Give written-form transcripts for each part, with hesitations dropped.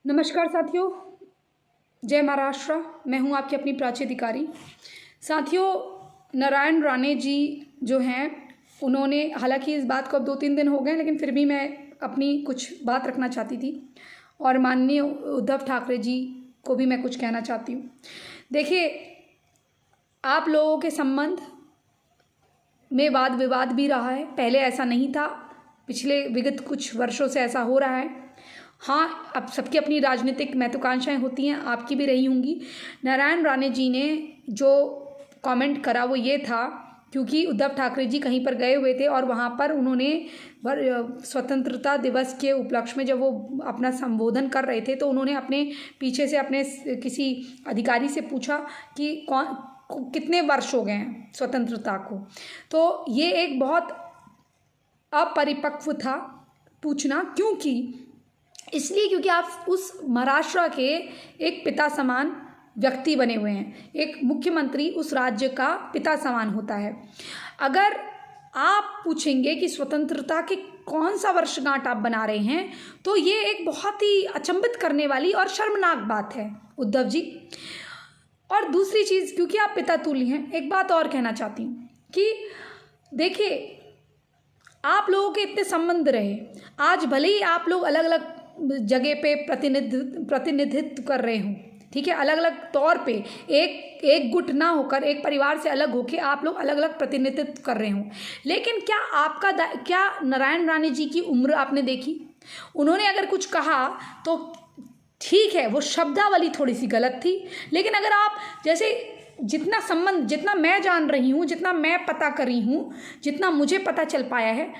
नमस्कार साथियों, जय महाराष्ट्र। मैं हूं आपकी अपनी प्राची अधिकारी। साथियों, नारायण राणे जी जो हैं, उन्होंने, हालांकि इस बात को अब 2-3 दिन हो गए, लेकिन फिर भी मैं अपनी कुछ बात रखना चाहती थी और माननीय उद्धव ठाकरे जी को भी मैं कुछ कहना चाहती हूँ। देखिए, आप लोगों के संबंध में वाद विवाद भी रहा है। पहले ऐसा नहीं था, पिछले विगत कुछ वर्षों से ऐसा हो रहा है। हाँ, अब सबकी अपनी राजनीतिक महत्वाकांक्षाएं होती हैं, आपकी भी रही होंगी। नारायण राणे जी ने जो कमेंट करा वो ये था, क्योंकि उद्धव ठाकरे जी कहीं पर गए हुए थे और वहाँ पर उन्होंने स्वतंत्रता दिवस के उपलक्ष्य में जब वो अपना संबोधन कर रहे थे तो उन्होंने अपने पीछे से अपने किसी अधिकारी से पूछा कि कितने वर्ष हो गए हैं स्वतंत्रता को। तो ये एक बहुत अपरिपक्व था पूछना। क्योंकि आप उस महाराष्ट्र के एक पिता समान व्यक्ति बने हुए हैं। एक मुख्यमंत्री उस राज्य का पिता समान होता है। अगर आप पूछेंगे कि स्वतंत्रता के कौन सा वर्षगांठ आप बना रहे हैं, तो ये एक बहुत ही अचंभित करने वाली और शर्मनाक बात है उद्धव जी। और दूसरी चीज़, क्योंकि आप पिता तुल्य हैं, एक बात और कहना चाहती हूँ कि देखिए, आप लोगों के इतने संबंध रहे, आज भले ही आप लोग अलग अलग जगह पे प्रतिनिधित्व कर रहे हों, ठीक है, अलग अलग तौर पे, एक गुट ना होकर, एक परिवार से अलग होकर आप लोग अलग अलग प्रतिनिधित्व कर रहे हों, लेकिन क्या नारायण राणे जी की उम्र आपने देखी? उन्होंने अगर कुछ कहा तो ठीक है, वो शब्दावली थोड़ी सी गलत थी, लेकिन अगर आप जैसे जितना संबंध, जितना मैं जान रही हूँ, जितना मैं पता कर रही हूँ, जितना मुझे पता चल पाया है,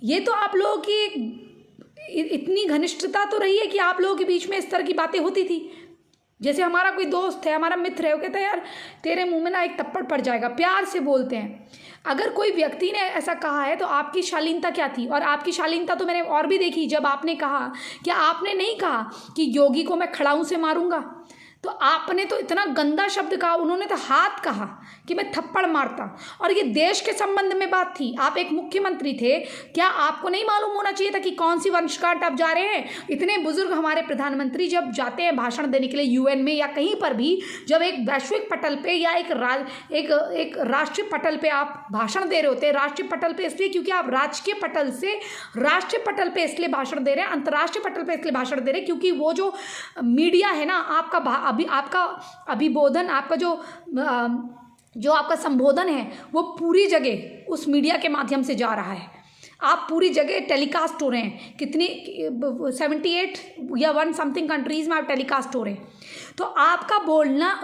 ये तो आप लोगों की इतनी घनिष्ठता तो रही है कि आप लोगों के बीच में इस तरह की बातें होती थी। जैसे हमारा कोई दोस्त है, हमारा मित्र है, वो कहता है यार तेरे मुंह में ना एक थप्पड़ पड़ जाएगा, प्यार से बोलते हैं। अगर कोई व्यक्ति ने ऐसा कहा है तो आपकी शालीनता क्या थी? और आपकी शालीनता तो मैंने और भी देखी जब आपने कहा, क्या आपने नहीं कहा कि योगी को मैं खड़ाऊं से मारूंगा? तो आपने तो इतना गंदा शब्द कहा, उन्होंने तो हाथ कहा कि मैं थप्पड़ मारता। और ये देश के संबंध में बात थी, आप एक मुख्यमंत्री थे, क्या आपको नहीं मालूम होना चाहिए था कि कौन सी वर्षगांठ आप जा रहे हैं? इतने बुजुर्ग हमारे प्रधानमंत्री जब जाते हैं भाषण देने के लिए यूएन में या कहीं पर भी, जब एक वैश्विक पटल पे या एक राष्ट्रीय पटल पे आप भाषण दे रहे होते हैं, राष्ट्रीय पटल पे इसलिए क्योंकि आप राजकीय पटल से राष्ट्रीय पटल पे इसलिए भाषण दे रहे हैं, अंतर्राष्ट्रीय पटल पे इसलिए भाषण दे रहे हैं क्योंकि वो जो मीडिया है ना, आपका अभिबोधन, आपका जो आपका संबोधन है, वो पूरी जगह उस मीडिया के माध्यम से जा रहा है। आप पूरी जगह टेलीकास्ट हो रहे हैं, कितनी 78 या 1 समथिंग कंट्रीज़ में आप टेलीकास्ट हो रहे हैं। तो आपका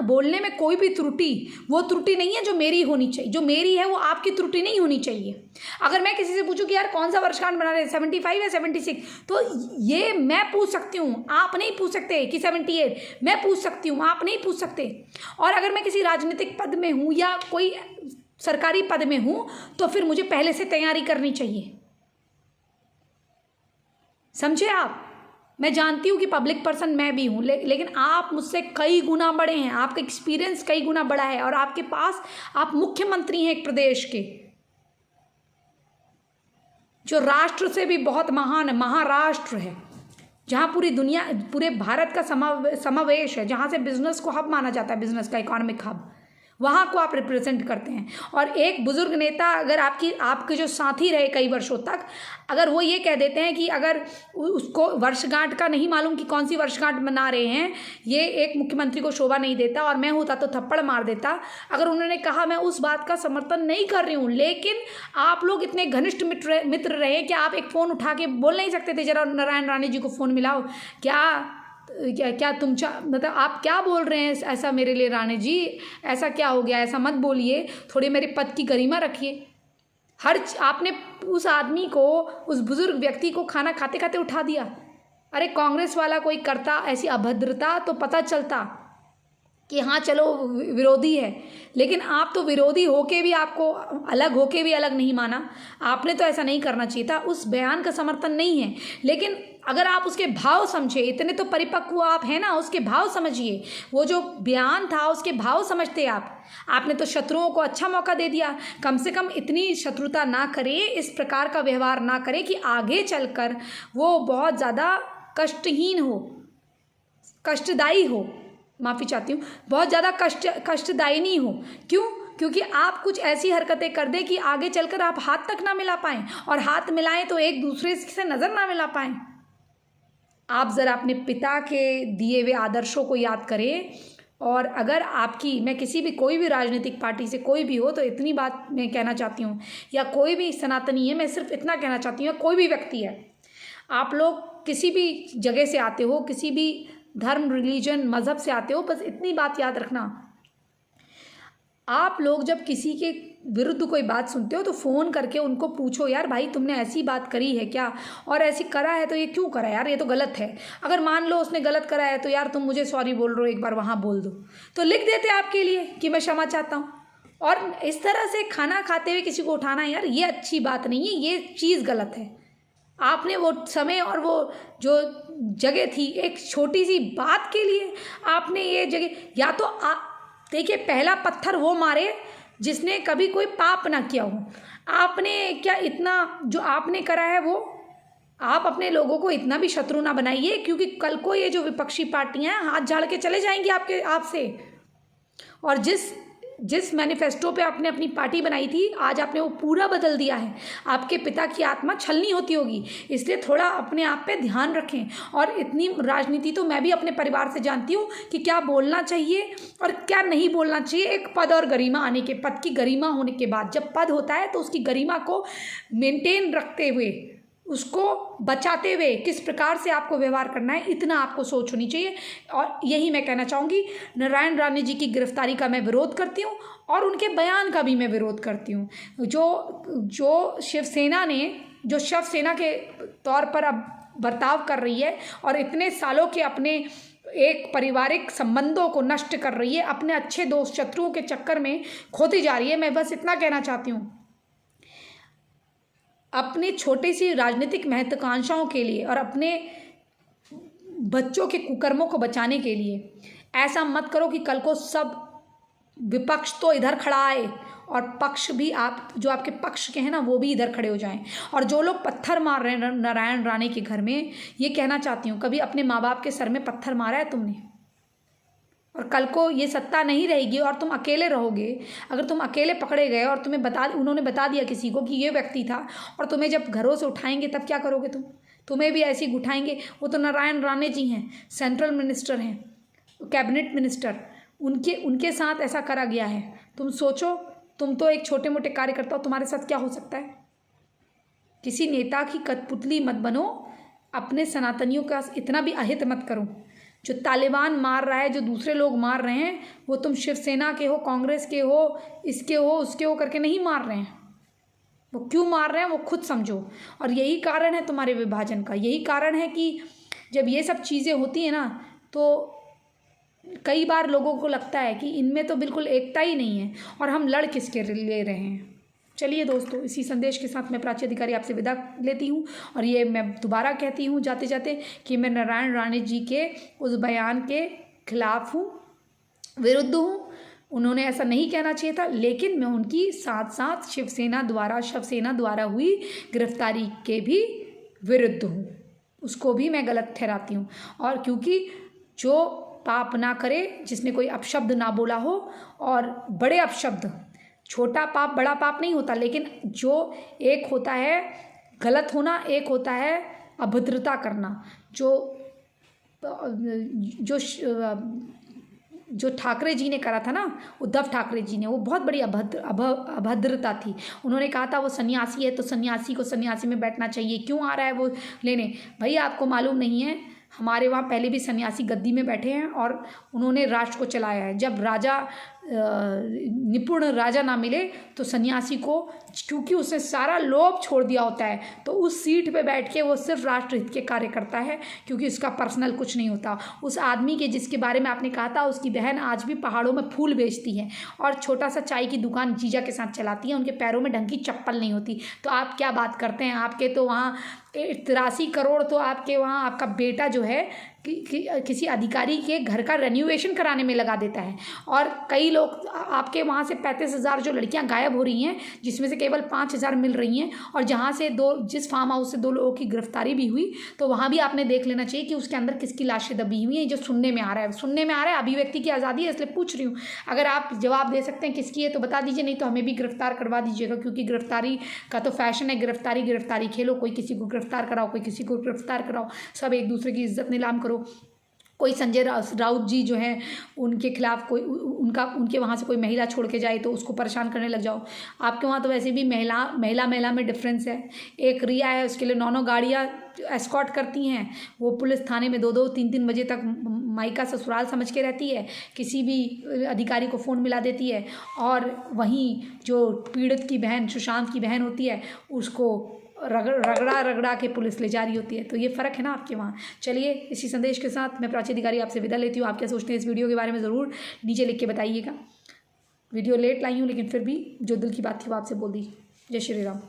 बोलने में कोई भी त्रुटि, वो त्रुटि नहीं है जो मेरी होनी चाहिए, जो मेरी है वो आपकी त्रुटि नहीं होनी चाहिए। अगर मैं किसी से पूछूं कि यार कौन सा वर्षगांठ बना रहे हैं, 75 या 76, तो ये मैं पूछ सकती हूँ, आप नहीं पूछ सकते। कि 78 मैं पूछ सकती हूँ, आप नहीं पूछ सकते। और अगर मैं किसी राजनीतिक पद में हूँ या कोई सरकारी पद में हूँ, तो फिर मुझे पहले से तैयारी करनी चाहिए। समझे आप? मैं जानती हूँ कि पब्लिक पर्सन मैं भी हूँ, लेकिन आप मुझसे कई गुना बड़े हैं, आपका एक्सपीरियंस कई गुना बड़ा है, और आपके पास, आप मुख्यमंत्री हैं एक प्रदेश के, जो राष्ट्र से भी बहुत महान है, महाराष्ट्र है, जहाँ पूरी दुनिया, पूरे भारत का समावेश है, जहाँ से बिजनेस को हब माना जाता है, बिजनेस का इकोनॉमिक हब, वहाँ को आप रिप्रेजेंट करते हैं। और एक बुजुर्ग नेता, अगर आपके जो साथी रहे कई वर्षों तक, अगर वो ये कह देते हैं कि अगर उसको वर्षगांठ का नहीं मालूम कि कौन सी वर्षगांठ मना रहे हैं, ये एक मुख्यमंत्री को शोभा नहीं देता, और मैं होता तो थप्पड़ मार देता, अगर उन्होंने कहा, मैं उस बात का समर्थन नहीं कर रही हूँ, लेकिन आप लोग इतने घनिष्ठ मित्र रहे कि आप एक फ़ोन उठा के बोल नहीं सकते थे, जरा नारायण राणे जी को फ़ोन मिलाओ, क्या तुम मतलब आप क्या बोल रहे हैं ऐसा मेरे लिए? राणे जी, ऐसा क्या हो गया? ऐसा मत बोलिए, थोड़ी मेरे पद की गरिमा रखिए। आपने उस आदमी को, उस बुजुर्ग व्यक्ति को खाना खाते खाते उठा दिया। अरे कांग्रेस वाला कोई करता ऐसी अभद्रता तो पता चलता कि हाँ चलो विरोधी है, लेकिन आप तो विरोधी होके भी, आपको अलग होके भी अलग नहीं माना। आपने तो ऐसा नहीं करना चाहिए था। उस बयान का समर्थन नहीं है, लेकिन अगर आप उसके भाव समझे, इतने तो परिपक्व आप हैं ना, उसके भाव समझिए। वो जो बयान था उसके भाव समझते आपने तो शत्रुओं को अच्छा मौका दे दिया। कम से कम इतनी शत्रुता ना करें, इस प्रकार का व्यवहार ना करें कि आगे चलकर वो बहुत ज़्यादा कष्टहीन हो। कष्टदायी हो, माफ़ी चाहती हूँ, बहुत ज़्यादा कष्टदायी नहीं हो। क्यों? क्योंकि आप कुछ ऐसी हरकतें कर दें कि आगे चलकर आप हाथ तक ना मिला पाएँ, और हाथ मिलाएं तो एक दूसरे से नज़र ना मिला पाएँ। आप ज़रा अपने पिता के दिए हुए आदर्शों को याद करें। और अगर आपकी, मैं किसी भी, कोई भी राजनीतिक पार्टी से कोई भी हो, तो इतनी बात मैं कहना चाहती हूँ, या कोई भी सनातनी है, मैं सिर्फ इतना कहना चाहती हूँ, कोई भी व्यक्ति है, आप लोग किसी भी जगह से आते हो, किसी भी धर्म, रिलीजन, मज़हब से आते हो, बस इतनी बात याद रखना, आप लोग जब किसी के विरुद्ध कोई बात सुनते हो तो फ़ोन करके उनको पूछो, यार भाई तुमने ऐसी बात करी है क्या, और ऐसी करा है तो ये क्यों करा यार, ये तो गलत है। अगर मान लो उसने गलत करा है तो यार तुम मुझे सॉरी बोल रहे हो, एक बार वहाँ बोल दो, तो लिख देते आपके लिए कि मैं क्षमा चाहता हूँ। और इस तरह से खाना खाते हुए किसी को उठाना, यार ये अच्छी बात नहीं है, ये चीज़ गलत है। आपने वो समय और वो जो जगह थी, एक छोटी सी बात के लिए आपने ये जगह, या तो देखिए, पहला पत्थर वो मारे जिसने कभी कोई पाप ना किया हो। आपने क्या इतना जो आपने करा है, वो आप अपने लोगों को इतना भी शत्रु ना बनाइए, क्योंकि कल को ये जो विपक्षी पार्टियां हैं हाथ झाड़ के चले जाएंगी आपसे। और जिस मैनिफेस्टो पे आपने अपनी पार्टी बनाई थी, आज आपने वो पूरा बदल दिया है। आपके पिता की आत्मा छलनी होती होगी, इसलिए थोड़ा अपने आप पे ध्यान रखें। और इतनी राजनीति तो मैं भी अपने परिवार से जानती हूँ कि क्या बोलना चाहिए और क्या नहीं बोलना चाहिए। एक पद और गरिमा आने के, पद की गरिमा होने के बाद, जब पद होता है तो उसकी गरिमा को मेंटेन रखते हुए, उसको बचाते हुए किस प्रकार से आपको व्यवहार करना है, इतना आपको सोच होनी चाहिए। और यही मैं कहना चाहूँगी। नारायण राणे जी की गिरफ्तारी का मैं विरोध करती हूँ, और उनके बयान का भी मैं विरोध करती हूँ। जो शिवसेना ने, जो शिवसेना के तौर पर अब बर्ताव कर रही है, और इतने सालों के अपने एक पारिवारिक संबंधों को नष्ट कर रही है, अपने अच्छे दोस्त शत्रुओं के चक्कर में खोती जा रही है। मैं बस इतना कहना चाहती हूँ, अपनी छोटी सी राजनीतिक महत्वाकांक्षाओं के लिए और अपने बच्चों के कुकर्मों को बचाने के लिए ऐसा मत करो कि कल को सब विपक्ष तो इधर खड़ा आए और पक्ष भी, आप जो आपके पक्ष के हैं ना, वो भी इधर खड़े हो जाएं। और जो लोग पत्थर मार रहे हैं नारायण राणे के घर में, ये कहना चाहती हूँ, कभी अपने माँ बाप के सर में पत्थर मारा है तुमने? और कल को ये सत्ता नहीं रहेगी और तुम अकेले रहोगे, अगर तुम अकेले पकड़े गए और उन्होंने बता दिया किसी को कि ये व्यक्ति था, और तुम्हें जब घरों से उठाएंगे तब क्या करोगे? तुम्हें भी ऐसे ही उठाएंगे। वो तो नारायण राणे जी हैं, सेंट्रल मिनिस्टर हैं, कैबिनेट मिनिस्टर, उनके साथ ऐसा करा गया है। तुम सोचो, तुम तो एक छोटे मोटे कार्यकर्ता हो, तुम्हारे साथ क्या हो सकता है? किसी नेता की कठपुतली मत बनो, अपने सनातनियों का इतना भी अहित मत करो। जो तालिबान मार रहा है, जो दूसरे लोग मार रहे हैं, वो तुम शिवसेना के हो, कांग्रेस के हो, इसके हो, उसके हो करके नहीं मार रहे हैं। वो क्यों मार रहे हैं वो खुद समझो। और यही कारण है तुम्हारे विभाजन का, यही कारण है कि जब ये सब चीज़ें होती हैं ना, तो कई बार लोगों को लगता है कि इनमें तो बिल्कुल एकता ही नहीं है, और हम लड़ किसके ले रहे हैं। चलिए दोस्तों, इसी संदेश के साथ मैं प्राची अधिकारी आपसे विदा लेती हूँ। और ये मैं दोबारा कहती हूँ जाते जाते कि मैं नारायण राणे जी के उस बयान के खिलाफ हूँ, विरुद्ध हूँ। उन्होंने ऐसा नहीं कहना चाहिए था, लेकिन मैं उनकी साथ साथ शिवसेना द्वारा हुई गिरफ्तारी के भी विरुद्ध हूँ, उसको भी मैं गलत ठहराती हूँ। और क्योंकि जो पाप ना करे, जिसने कोई अपशब्द ना बोला हो, और बड़े अपशब्द, छोटा पाप बड़ा पाप नहीं होता, लेकिन जो एक होता है गलत होना, एक होता है अभद्रता करना। जो ठाकरे जी ने करा था ना, उद्धव ठाकरे जी ने, वो बहुत बड़ी अभद्रता थी। उन्होंने कहा था वो सन्यासी है तो सन्यासी को सन्यासी में बैठना चाहिए, क्यों आ रहा है वो लेने? भैया आपको मालूम नहीं है, हमारे वहाँ पहले भी सन्यासी गद्दी में बैठे हैं और उन्होंने राष्ट्र को चलाया है। जब निपुण राजा ना मिले तो सन्यासी को, क्योंकि उसने सारा लोभ छोड़ दिया होता है, तो उस सीट पे बैठ के वो सिर्फ राष्ट्र हित के कार्य करता है, क्योंकि उसका पर्सनल कुछ नहीं होता। उस आदमी के जिसके बारे में आपने कहा था, उसकी बहन आज भी पहाड़ों में फूल बेचती है और छोटा सा चाय की दुकान जीजा के साथ चलाती है, उनके पैरों में ढंग की चप्पल नहीं होती। तो आप क्या बात करते हैं? आपके तो वहाँ 83 करोड़ तो आपके वहाँ आपका बेटा जो है किसी अधिकारी के घर का रेन्यूवेशन कराने में लगा देता है। और कई लोग आपके वहाँ से 35,000 जो लड़कियाँ गायब हो रही हैं, जिसमें से केवल 5,000 मिल रही हैं, और जहाँ से जिस फार्म हाउस से 2 लोगों की गिरफ्तारी भी हुई, तो वहाँ भी आपने देख लेना चाहिए कि उसके अंदर किसकी लाशें दबी हुई हैं। जो सुनने में आ रहा है, अभिव्यक्ति की आज़ादी है, इसलिए पूछ रही हूँ। अगर आप जवाब दे सकते हैं किसकी है तो बता दीजिए, नहीं तो हमें भी गिरफ्तार करवा दीजिएगा, क्योंकि गिरफ्तारी का तो फैशन है। गिरफ्तारी खेलो, कोई किसी को गिरफ्तार कराओ, कोई किसी को गिरफ्तार कराओ, सब एक दूसरे की इज्जत नीलाम करो। कोई संजय राउत जी जो हैं, उनके खिलाफ कोई उनके वहाँ से कोई महिला छोड़ के जाए तो उसको परेशान करने लग जाओ। आपके वहाँ तो वैसे भी महिला में डिफरेंस है। एक रिया है, उसके लिए 9 गाड़ियाँ एस्कॉर्ट करती हैं। वो पुलिस थाने में 2-2 3-3 बजे तक मायका ससुराल समझ के रहती है, किसी भी अधिकारी को फ़ोन मिला देती है। और वहीं जो पीड़ित की बहन, सुशांत की बहन होती है, उसको रगड़ा के पुलिस ले जा रही होती है। तो ये फ़र्क है ना आपके वहाँ। चलिए, इसी संदेश के साथ मैं प्राची अधिकारी आपसे विदा लेती हूँ। आप क्या सोचते हैं इस वीडियो के बारे में ज़रूर नीचे लिख के बताइएगा। वीडियो लेट लाई हूँ, लेकिन फिर भी जो दिल की बात थी वो आपसे बोल दी। जय श्री राम।